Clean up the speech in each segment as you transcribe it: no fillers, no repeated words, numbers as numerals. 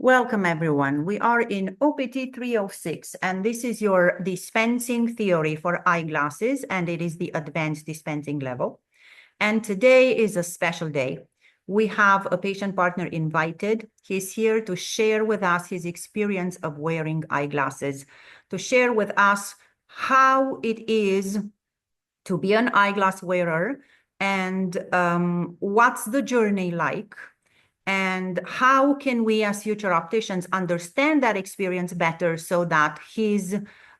Welcome, everyone. We are in OPT306, and this is your dispensing theory for eyeglasses, and it is the advanced dispensing level. And today is a special day. We have a patient partner invited. He's here to share with us his experience of wearing eyeglasses, to share with us how it is to be an eyeglass wearer and what's the journey like. And how can we as future opticians understand that experience better so that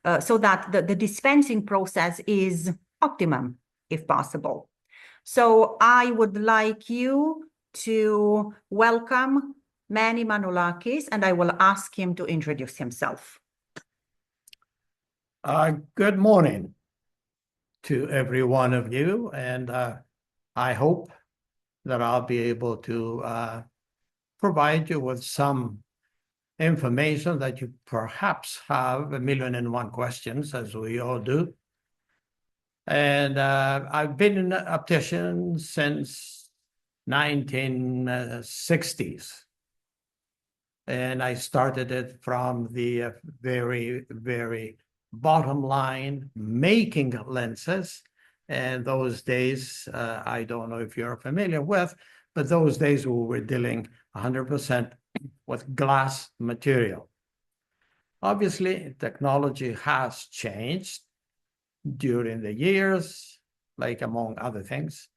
the dispensing process is optimum, if possible. So I would like you to welcome Manny Manolakis, and I will ask him to introduce himself. Good morning to every one of you, and I hope that I'll be able to provide you with some information that you perhaps have 1,000,001 questions, as we all do. And I've been an optician since 1960s. And I started it from the very, very bottom line, making lenses. And those days, I don't know if you're familiar with, but those days we were dealing 100% with glass material. Obviously, technology has changed during the years, like among other things.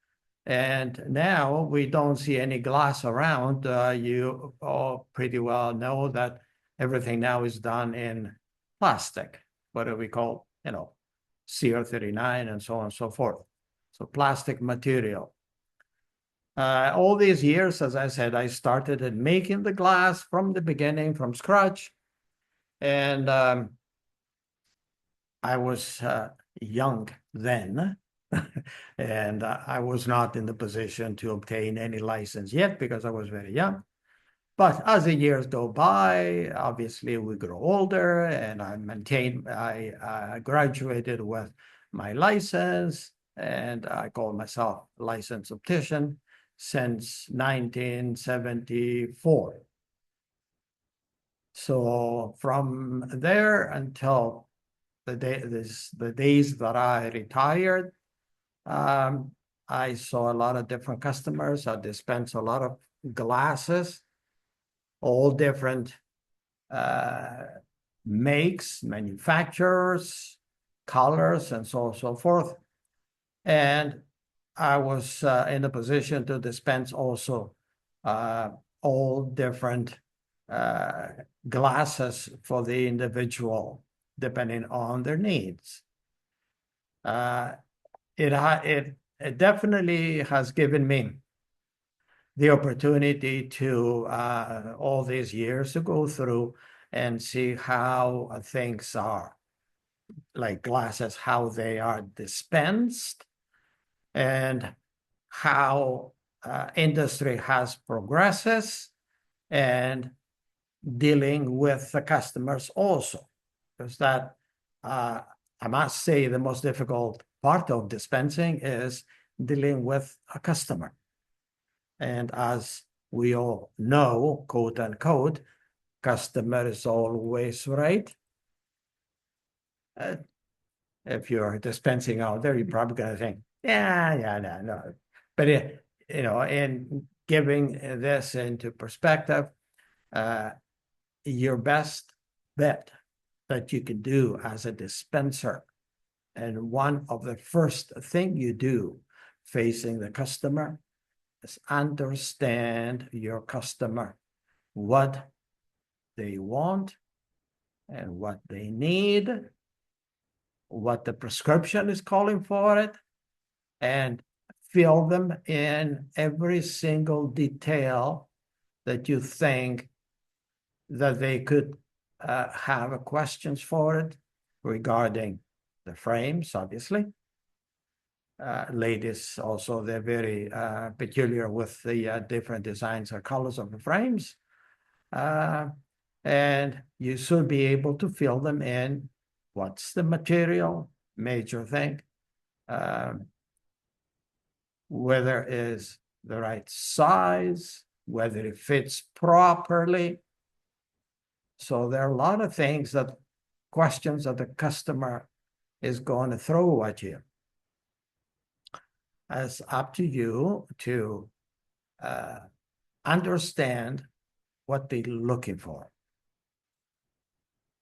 And now we don't see any glass around. You all pretty well know that everything now is done in plastic, what do we call, CR39 and so on and so forth. So plastic material. All these years, as I said, I started at making the glass from the beginning, from scratch. And I was young then, and I was not in the position to obtain any license yet because I was very young. But as the years go by, obviously we grow older, and I graduated with my license, and I call myself licensed optician since 1974. So from there until the days that I retired, I saw a lot of different customers. I dispensed a lot of glasses, all different makes, manufacturers, colors, and so on and so forth. And I was in a position to dispense also all different glasses for the individual, depending on their needs. It definitely has given me the opportunity to, all these years, to go through and see how things are, like glasses, how they are dispensed, and how industry has progresses, and dealing with the customers also. Because that, I must say, the most difficult part of dispensing is dealing with a customer. And as we all know, quote unquote, customer is always right. If you're dispensing out there, you're probably going to think, no. But, in giving this into perspective, your best bet that you can do as a dispenser, and one of the first thing you do facing the customer, is understand your customer, what they want and what they need, what the prescription is calling for it, and fill them in every single detail that you think that they could have questions for it regarding the frames, obviously. Ladies also, they're very peculiar with the different designs or colors of the frames. And you should be able to fill them in. What's the material? Major thing. Whether it is the right size, whether it fits properly, So there are a lot of things questions that the customer is going to throw at you. It's up to you to understand what they're looking for.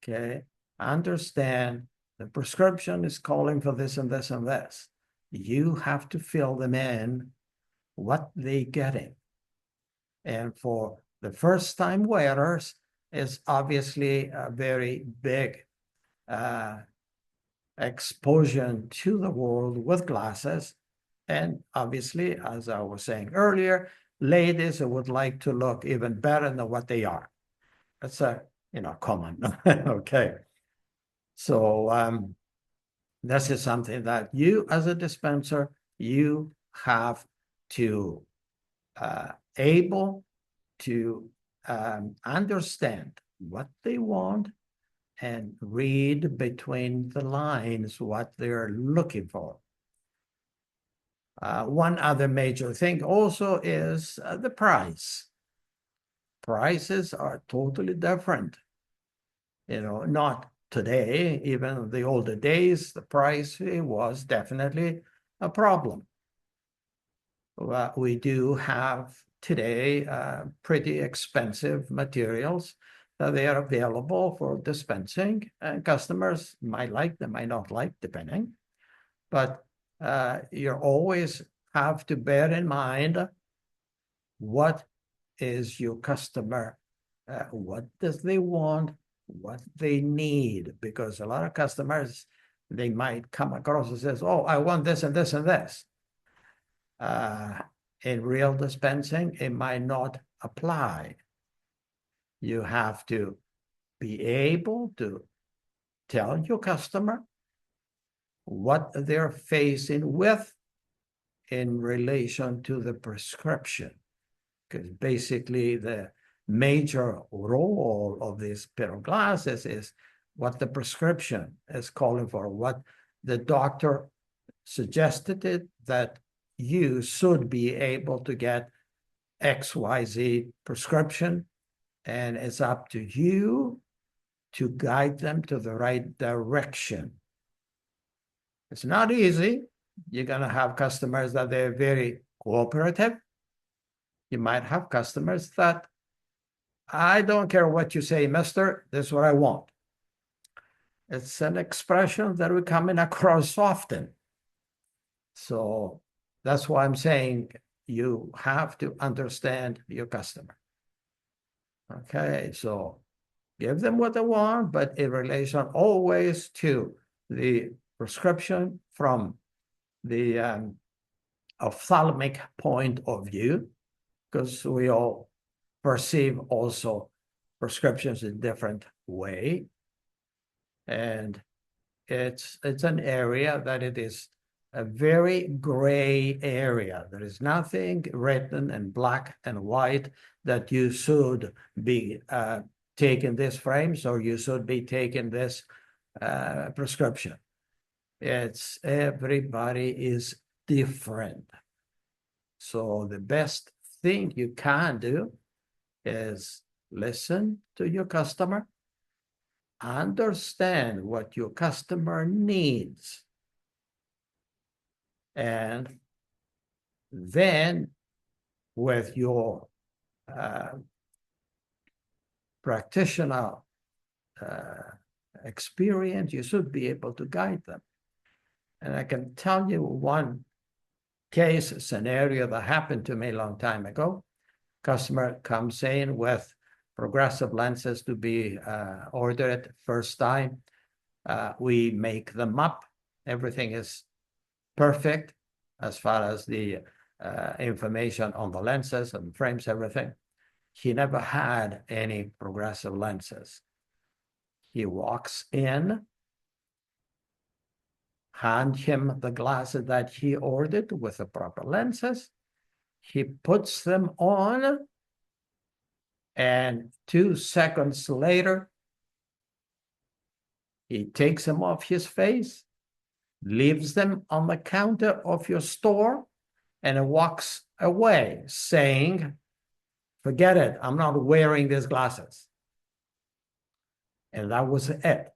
Okay, understand the prescription is calling for this and this and this. You have to fill them in what they're getting. And for the first time wearers, is obviously a very big exposure to the world with glasses. And obviously, as I was saying earlier, ladies would like to look even better than what they are. That's a, common. Okay. So this is something that you as a dispenser, you have to able to understand what they want and read between the lines what they're looking for. One other major thing also is the price. Prices are totally different. Not today, even the older days, the price was definitely a problem. We do have today pretty expensive materials that they are available for dispensing, and customers might like them, might not like, depending. But you always have to bear in mind what is your customer, what does they want, what they need, because a lot of customers, they might come across and says, oh, I want this and this and this. In real dispensing, it might not apply. You have to be able to tell your customer what they're facing with in relation to the prescription. Because basically the major role of these pair of glasses is what the prescription is calling for, what the doctor suggested it that you should be able to get XYZ prescription, and it's up to you to guide them to the right direction. It's not easy. You're going to have customers that they're very cooperative. You might have customers that, I don't care what you say, mister, this is what I want. It's an expression that we're coming across often. So that's why I'm saying you have to understand your customer. Okay, so give them what they want, but in relation always to the prescription from the ophthalmic point of view, because we all perceive also prescriptions in different way. And it's an area that it is a very gray area. There is nothing written in black and white that you should be taking this frames or you should be taking this prescription. It's everybody is different. So the best thing you can do is listen to your customer, understand what your customer needs, and then with your practitioner experience, you should be able to guide them. And I can tell you one case scenario that happened to me a long time ago. Customer comes in with progressive lenses to be ordered first time. We make them up. Everything is perfect as far as the information on the lenses and frames, everything. He never had any progressive lenses. He walks in, hand him the glasses that he ordered with the proper lenses. He puts them on, and 2 seconds later, he takes them off his face, leaves them on the counter of your store, and walks away saying, forget it, I'm not wearing these glasses. And that was it.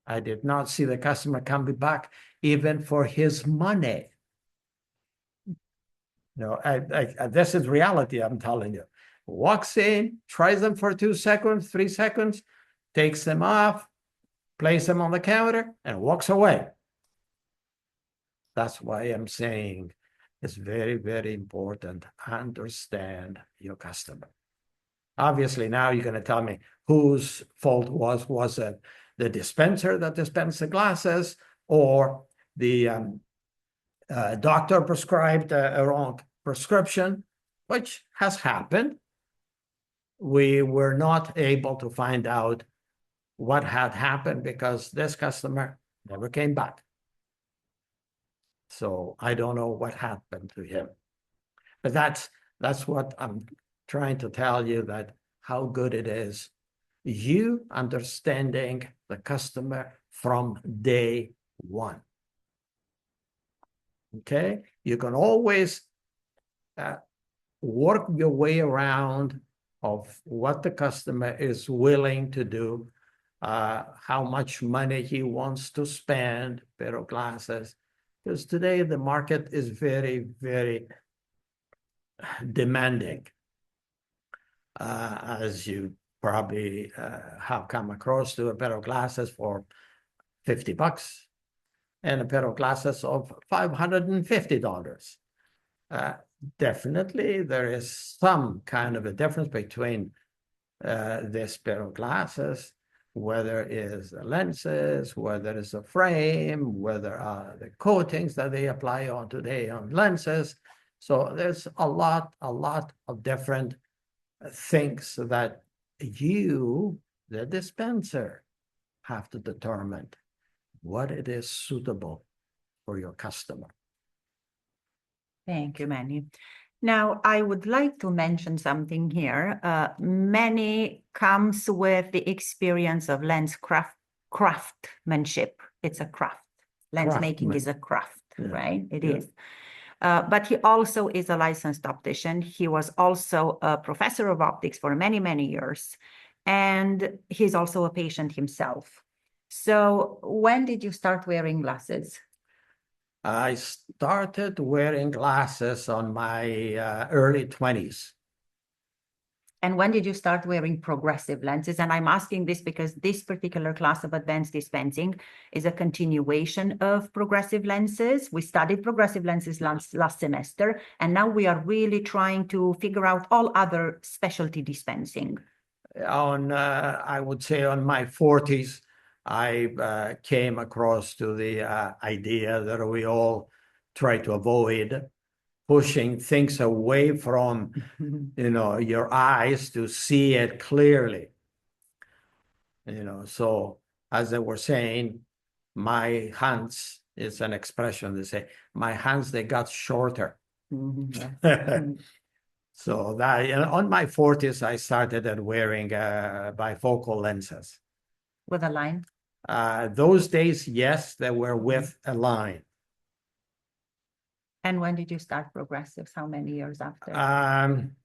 I did not see the customer coming back even for his money. No, this is reality, I'm telling you. Walks in, tries them for 2 seconds, 3 seconds, takes them off, places them on the counter, and walks away. That's why I'm saying it's very, very important. Understand your customer. Obviously, now you're going to tell me whose fault was it the dispenser that dispensed the glasses, or the doctor prescribed a wrong prescription, which has happened. We were not able to find out what had happened because this customer never came back. So I don't know what happened to him. But that's what I'm trying to tell you, that how good it is. You understanding the customer from day one. Okay? You can always work your way around of what the customer is willing to do, how much money he wants to spend, pair of glasses. Because today the market is very, very demanding. As you probably have come across, to a pair of glasses for $50 and a pair of glasses of $550. Definitely there is some kind of a difference between this pair of glasses, whether it is the lenses, whether it's a frame, whether the coatings that they apply on today on lenses. So there's a lot of different things that you, the dispenser, have to determine what it is suitable for your customer. Thank you, Manny. Now, I would like to mention something here. Manny comes with the experience of lens craftsmanship. It's a craft. Lens making is a craft, right? It is. But he also is a licensed optician. He was also a professor of optics for many, many years. And he's also a patient himself. So when did you start wearing glasses? I started wearing glasses on my early 20s. And when did you start wearing progressive lenses? And I'm asking this because this particular class of advanced dispensing is a continuation of progressive lenses. We studied progressive lenses last semester, and now we are really trying to figure out all other specialty dispensing. I would say on my 40s, I came across to the idea that we all try to avoid pushing things away from, your eyes to see it clearly. So as they were saying, my hands, it's an expression, they say, my hands, they got shorter. So that on my 40s, I started at wearing bifocal lenses. With a line? Those days, yes, they were with a line. And when did you start progressives? How many years after?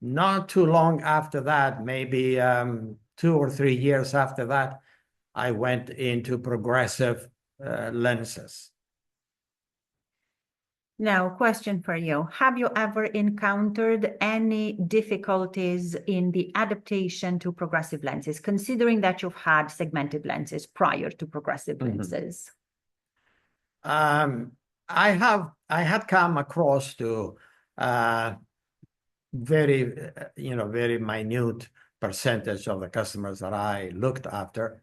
Not too long after that, maybe 2 or 3 years after that, I went into progressive lenses. Now, question for you. Have you ever encountered any difficulties in the adaptation to progressive lenses, considering that you've had segmented lenses prior to progressive lenses? I had come across to very minute percentage of the customers that I looked after.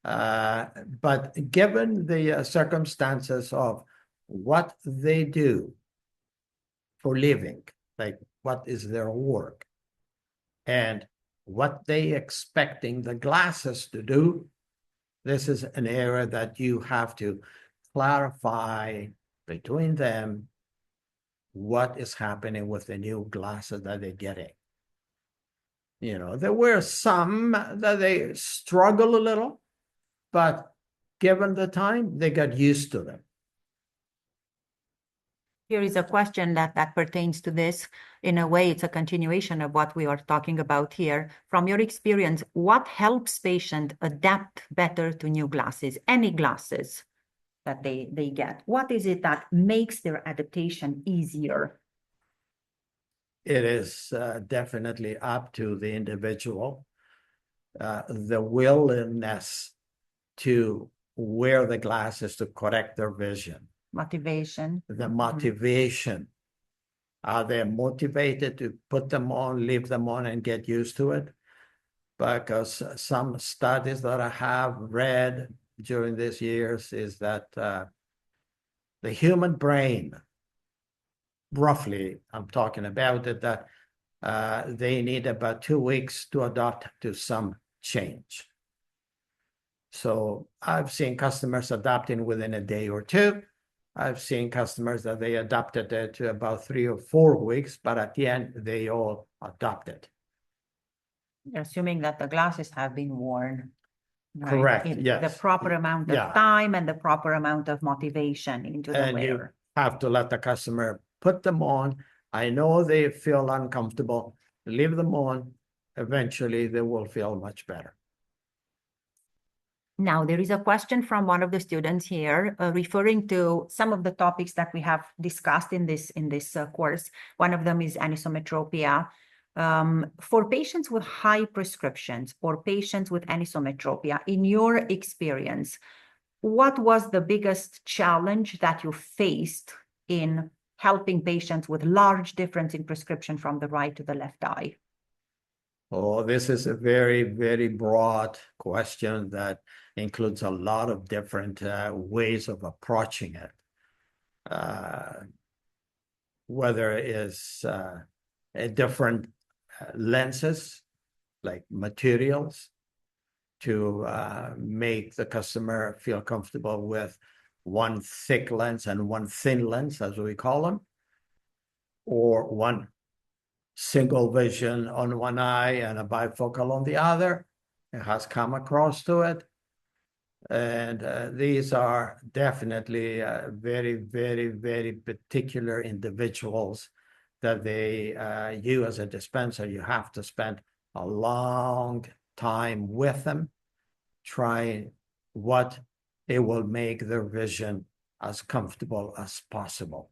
But given the circumstances of what they do for living, like what is their work, and what they expecting the glasses to do, this is an area that you have to clarify between them what is happening with the new glasses that they're getting. There were some that they struggle a little, but given the time, they got used to them. Here is a question that pertains to this. In a way, it's a continuation of what we are talking about here. From your experience, what helps patient adapt better to new glasses, any glasses that they get? What is it that makes their adaptation easier? It is definitely up to the individual. The willingness to wear the glasses to correct their vision. Motivation. The motivation. Are they motivated to put them on, leave them on, and get used to it? Because some studies that I have read during these years is that the human brain, roughly, I'm talking about it, that they need about 2 weeks to adapt to some change. So I've seen customers adapting within a day or two. I've seen customers that they adapted it to about 3 or 4 weeks, but at the end, they all adopted. Assuming that the glasses have been worn. Right? Correct, yes. The proper amount of time and the proper amount of motivation into the wearer. You have to let the customer put them on. I know they feel uncomfortable. Leave them on. Eventually, they will feel much better. Now, there is a question from one of the students here referring to some of the topics that we have discussed in this course. One of them is anisometropia. For patients with high prescriptions or patients with anisometropia, in your experience, what was the biggest challenge that you faced in helping patients with large difference in prescription from the right to the left eye? Oh, this is a very, very broad question that includes a lot of different ways of approaching it. Whether it is different lenses, like materials, to make the customer feel comfortable with one thick lens and one thin lens, as we call them, or one single vision on one eye and a bifocal on the other. It has come across to it. And these are definitely very, very, very particular individuals that you as a dispenser, you have to spend a long time with them, trying what it will make their vision as comfortable as possible.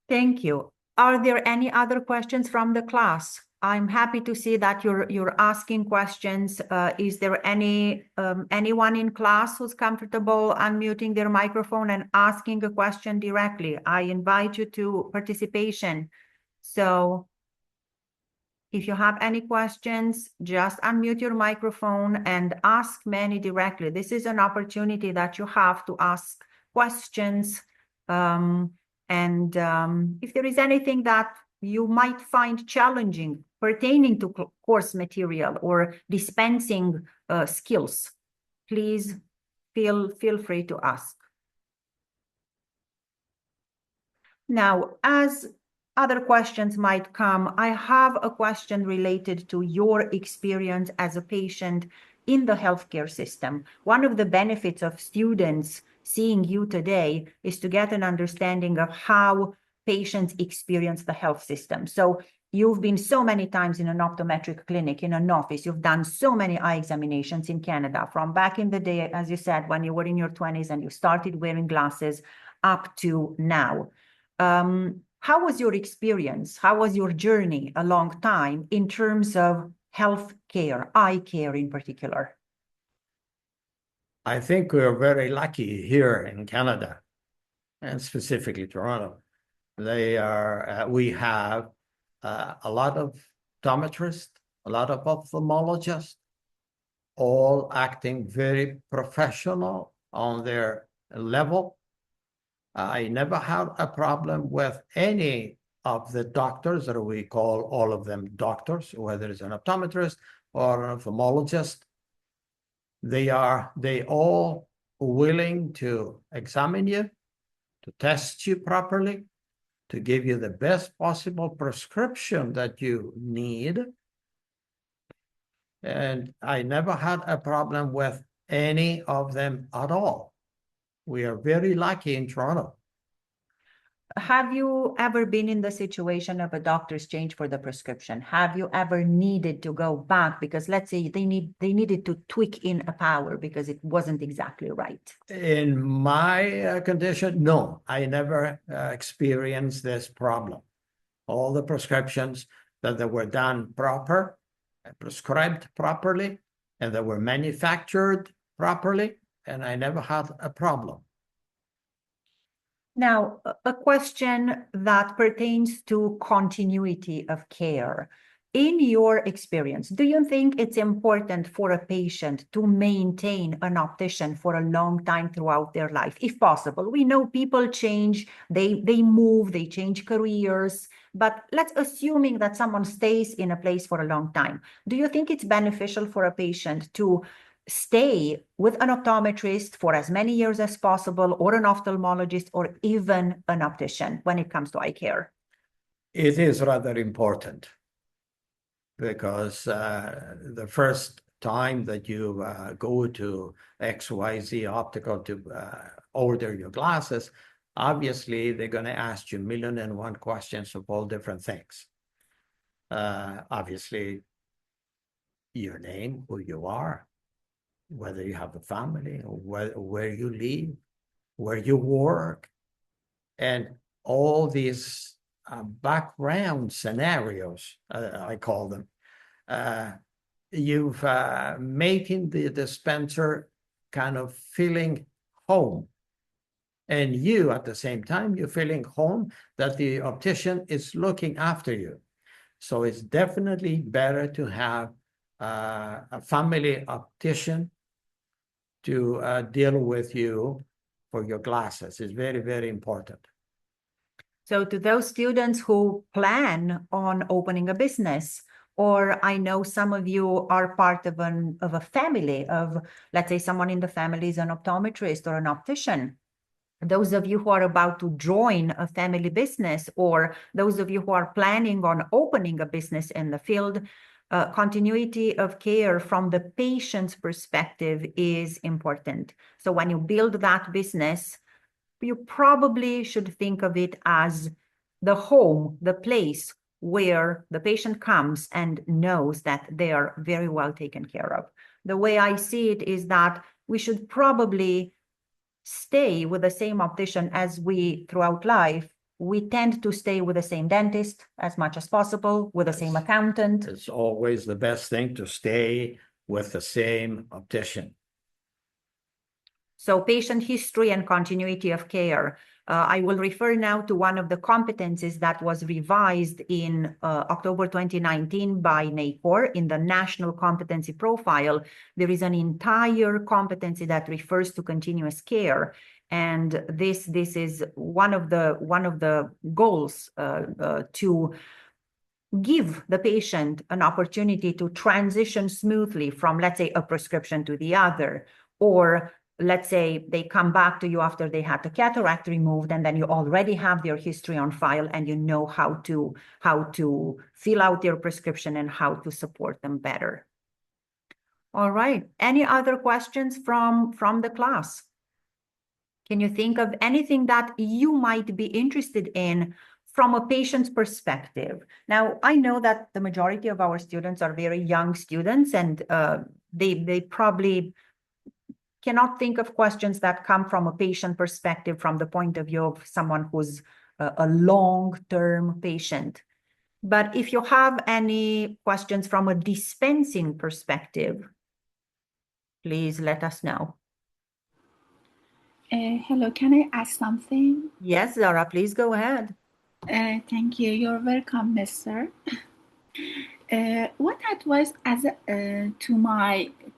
Thank you. Are there any other questions from the class? I'm happy to see that you're asking questions. Is there anyone in class who's comfortable unmuting their microphone and asking a question directly? I invite you to participation. So if you have any questions, just unmute your microphone and ask Manny directly. This is an opportunity that you have to ask questions. If there is anything that you might find challenging pertaining to course material or dispensing skills, please feel free to ask. Now, as other questions might come, I have a question related to your experience as a patient in the healthcare system. One of the benefits of students seeing you today is to get an understanding of how patients experience the health system. So you've been so many times in an optometric clinic, in an office, you've done so many eye examinations in Canada, from back in the day, as you said, when you were in your 20s and you started wearing glasses up to now. How was your experience? How was your journey a long time in terms of health care, eye care in particular? I think we're very lucky here in Canada, and specifically Toronto. We have a lot of optometrists, a lot of ophthalmologists, all acting very professional on their level. I never had a problem with any of the doctors, or we call all of them doctors, whether it's an optometrist or an ophthalmologist. They all willing to examine you, to test you properly, to give you the best possible prescription that you need. And I never had a problem with any of them at all. We are very lucky in Toronto. Have you ever been in the situation of a doctor's change for the prescription? Have you ever needed to go back because let's say they needed to tweak in a power because it wasn't exactly right? In my condition, no, I never experienced this problem. All the prescriptions that they were done proper, prescribed properly, and they were manufactured properly, and I never had a problem. Now, a question that pertains to continuity of care. In your experience, do you think it's important for a patient to maintain an optician for a long time throughout their life, if possible? We know people change, they move, they change careers, but let's assuming that someone stays in a place for a long time. Do you think it's beneficial for a patient to stay with an optometrist for as many years as possible, or an ophthalmologist, or even an optician when it comes to eye care? It is rather important because the first time that you go to XYZ Optical to order your glasses, obviously they're going to ask you 1,000,001 questions of all different things. Obviously, your name, who you are, whether you have a family, or where you live, where you work, and all these background scenarios, I call them. You've making the dispenser kind of feeling home. And you, at the same time, you're feeling home that the optician is looking after you. So it's definitely better to have a family optician to deal with you for your glasses. Is very, very important. So to those students who plan on opening a business, or I know some of you are part of a family of, let's say someone in the family is an optometrist or an optician. Those of you who are about to join a family business, or those of you who are planning on opening a business in the field, continuity of care from the patient's perspective is important. So when you build that business, you probably should think of it as the home, the place where the patient comes and knows that they are very well taken care of. The way I see it is that we should probably stay with the same optician as we throughout life. We tend to stay with the same dentist as much as possible, with the same accountant. It's always the best thing to stay with the same optician. So patient history and continuity of care. I will refer now to one of the competencies that was revised in October 2019 by NACOR in the National Competency Profile. There is an entire competency that refers to continuous care. And this is one of the goals to give the patient an opportunity to transition smoothly from, let's say, a prescription to the other, or let's say they come back to you after they had the cataract removed, and then you already have their history on file and you know how to fill out their prescription and how to support them better. All right. Any other questions from the class? Can you think of anything that you might be interested in from a patient's perspective? Now, I know that the majority of our students are very young students, and they probably cannot think of questions that come from a patient perspective from the point of view of someone who's a long-term patient. But if you have any questions from a dispensing perspective, please let us know. Hello, can I ask something? Yes, Zara, please go ahead. Thank you. You're welcome, mister. What advice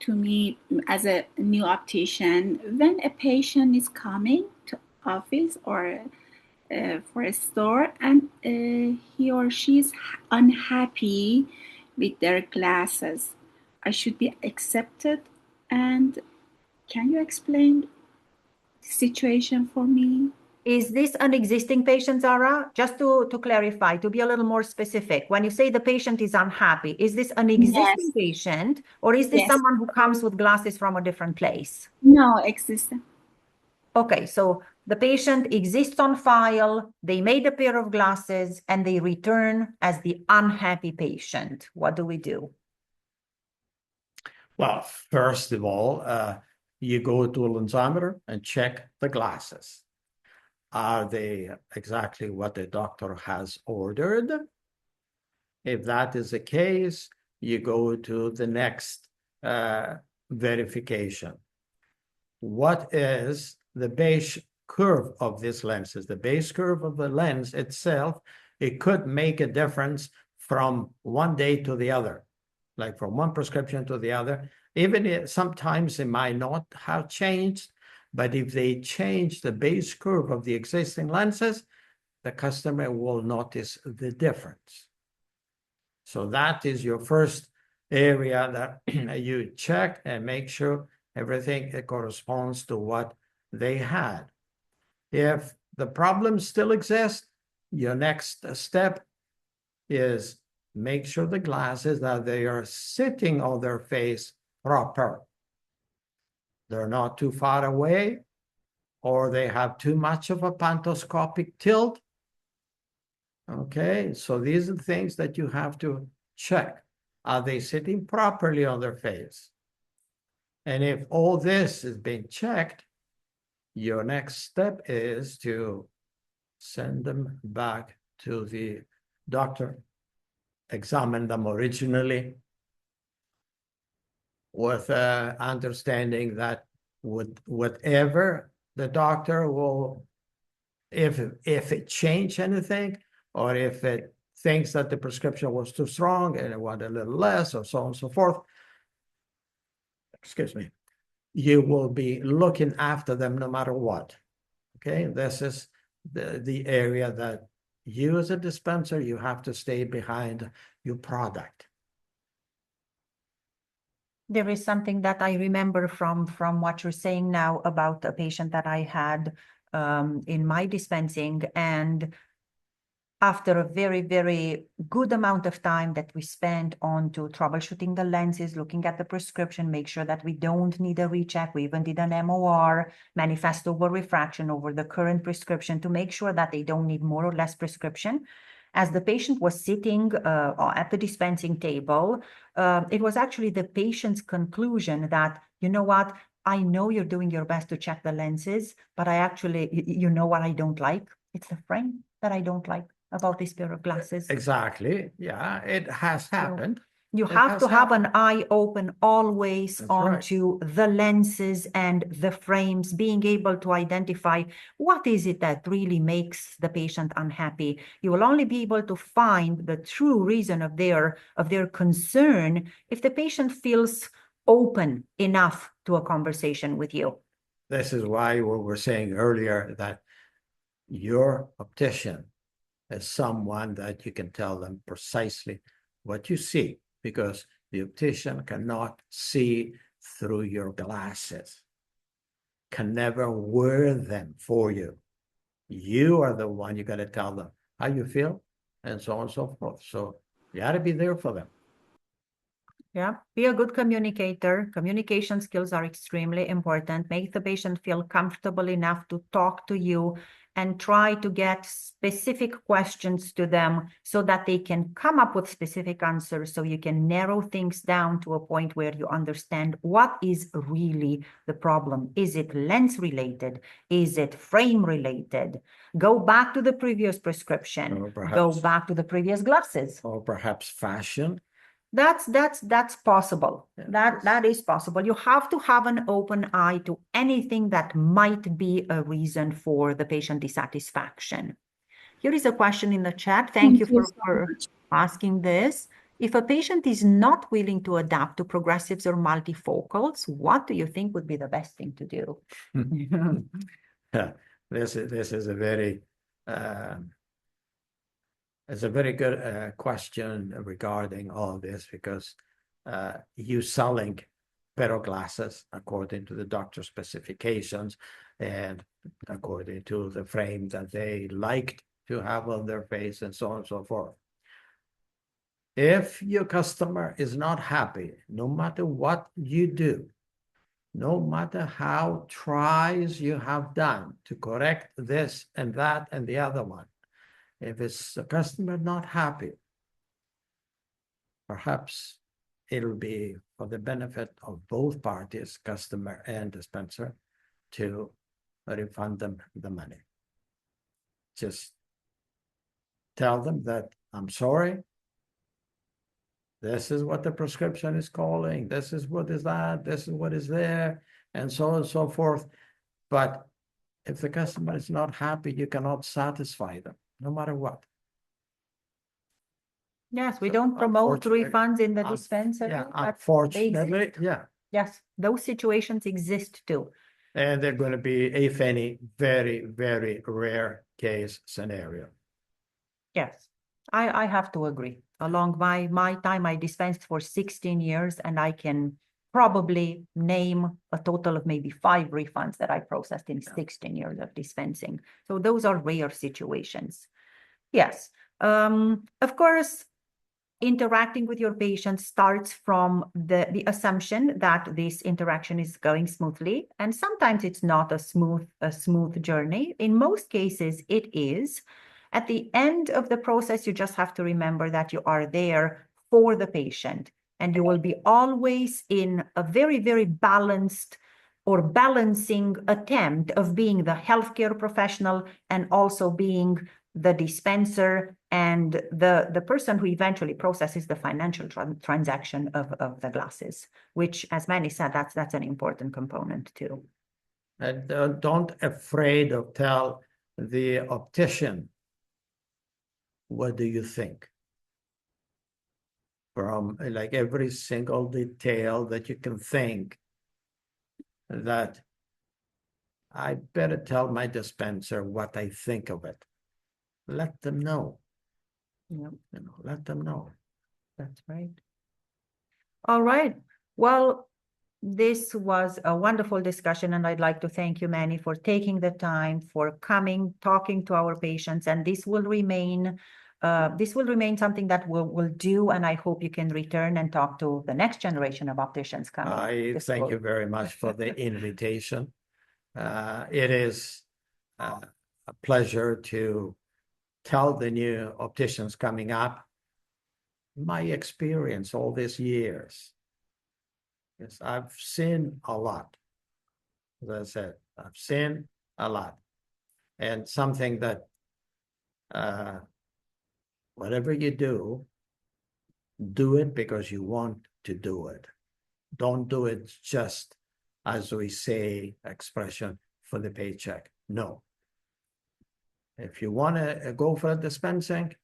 to me as a new optician when a patient is coming to office or for a store and he or she is unhappy with their glasses? I should be accepted, and can you explain the situation for me? Is this an existing patient, Zara? Just to clarify, to be a little more specific, when you say the patient is unhappy, is this an existing patient, or is this someone who comes with glasses from a different place? No, existing. Okay, so the patient exists on file, they made a pair of glasses, and they return as the unhappy patient. What do we do? Well, first of all, you go to a lensometer and check the glasses. Are they exactly what the doctor has ordered? If that is the case, you go to the next verification. What is the base curve of these lenses? The base curve of the lens itself, it could make a difference from one day to the other, like from one prescription to the other. Even if sometimes it might not have changed, but if they change the base curve of the existing lenses, the customer will notice the difference. So that is your first area that you check and make sure everything corresponds to what they had. If the problem still exists, your next step is make sure the glasses that they are sitting on their face proper. They're not too far away, or they have too much of a pantoscopic tilt. Okay, so these are the things that you have to check. Are they sitting properly on their face? And if all this is being checked, your next step is to send them back to the doctor, examine them originally, with understanding that whatever the doctor will, if it changed anything, or if it thinks that the prescription was too strong and it wanted a little less, or so on and so forth, excuse me, you will be looking after them no matter what. Okay, this is the area that you as a dispenser, you have to stay behind your product. There is something that I remember from what you're saying now about a patient that I had in my dispensing, and after a very, very good amount of time that we spent on to troubleshooting the lenses, looking at the prescription, make sure that we don't need a recheck. We even did an MOR, manifest over refraction over the current prescription to make sure that they don't need more or less prescription. As the patient was sitting at the dispensing table, it was actually the patient's conclusion that, you know what, I know you're doing your best to check the lenses, but I actually, you know what I don't like? It's the frame that I don't like about this pair of glasses. Exactly. Yeah, it has happened. You It have has to have happened. an eye open always That's right. onto the lenses and the frames, being able to identify what is it that really makes the patient unhappy. You will only be able to find the true reason of their concern if the patient feels open enough to a conversation with you. This is why we were saying earlier that your optician is someone that you can tell them precisely what you see, because the optician cannot see through your glasses, can never wear them for you. You are the one you got to tell them how you feel, and so on and so forth. So you got to be there for them. Yeah, be a good communicator. Communication skills are extremely important. Make the patient feel comfortable enough to talk to you, and try to get specific questions to them so that they can come up with specific answers, so you can narrow things down to a point where you understand what is really the problem. Is it lens related? Is it frame related? Go back to the previous prescription. Or perhaps, go back to the previous glasses. Or perhaps fashion. That's possible. Yeah, that is possible. You have to have an open eye to anything that might be a reason for the patient dissatisfaction. Here is a question in the chat. Thank you so for much. asking this. If a patient is not willing to adapt to progressives or multifocals, what do you think would be the best thing to do? Yeah, this is a very it's a very good question regarding all this, because you selling pair of glasses according to the doctor specifications and according to the frame that they liked to have on their face, and so on and so forth. If your customer is not happy, no matter what you do, no matter how tries you have done to correct this and that and the other one, if it's the customer not happy, perhaps it'll be for the benefit of both parties, customer and dispenser, to refund them the money. Just tell them that I'm sorry. This is what the prescription is calling. This is what is that. This is what is there, and so on and so forth. But if the customer is not happy, you cannot satisfy them, no matter what. Yes, we So, don't promote unfortunately- refunds in the dispensary. Yeah, That's unfortunately, basic. yeah. Yes, those situations exist too. And they're going to be, if any, very, very rare case scenario. Yes, I have to agree. Along my time, I dispensed for 16 years, and I can probably name a total of maybe 5 refunds that I processed in 16 years of dispensing. So those are rare situations. Yes, of course, interacting with your patient starts from the assumption that this interaction is going smoothly, and sometimes it's not a smooth journey. In most cases, it is. At the end of the process, you just have to remember that you are there for the patient, and you will be always in a very, very balanced or balancing attempt of being the healthcare professional and also being the dispenser and the person who eventually processes the financial transaction of the glasses, which, as Manny said, that's an important component too. And don't afraid of tell the optician, what do you think? From like every single detail that you can think, that I better tell my dispenser what I think of it. Let them know. Yep. You know, let them know. That's right. All right. Well, this was a wonderful discussion, and I'd like to thank you, Manny, for taking the time, for coming, talking to our patients, and this will remain something that we'll do, and I hope you can return and talk to the next generation of opticians coming. I thank you very much for the invitation. It is a pleasure to tell the new opticians coming up my experience all these years. Yes, I've seen a lot. As I said, I've seen a lot. And something that whatever you do it because you want to do it. Don't do it just, as we say, expression, for the paycheck. No. If you want to go for dispensing,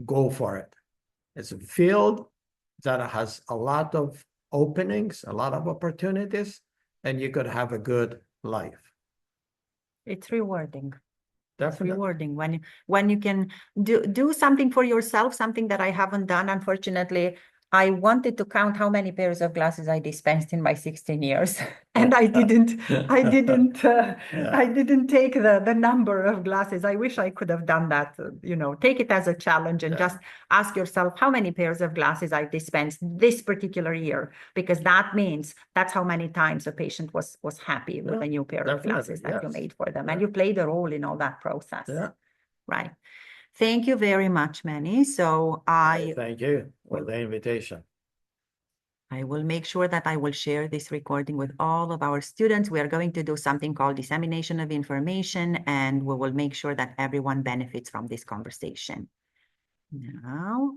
go for it. It's a field that has a lot of openings, a lot of opportunities, and you could have a good life. It's rewarding. Definitely. Rewarding when you can do something for yourself, something that I haven't done. Unfortunately, I wanted to count how many pairs of glasses I dispensed in my 16 years, and I didn't take the number of glasses. I wish I could have done that. Take it as a challenge and just ask yourself how many pairs of glasses I dispensed this particular year, because that means that's how many times a patient was happy with a new pair of glasses that you made for them, and you played a role in all that process. Right. Thank you very much, Manny. So thank you for the invitation. I will make sure that I will share this recording with all of our students. We are going to do something called dissemination of information, and we will make sure that everyone benefits from this conversation. Now,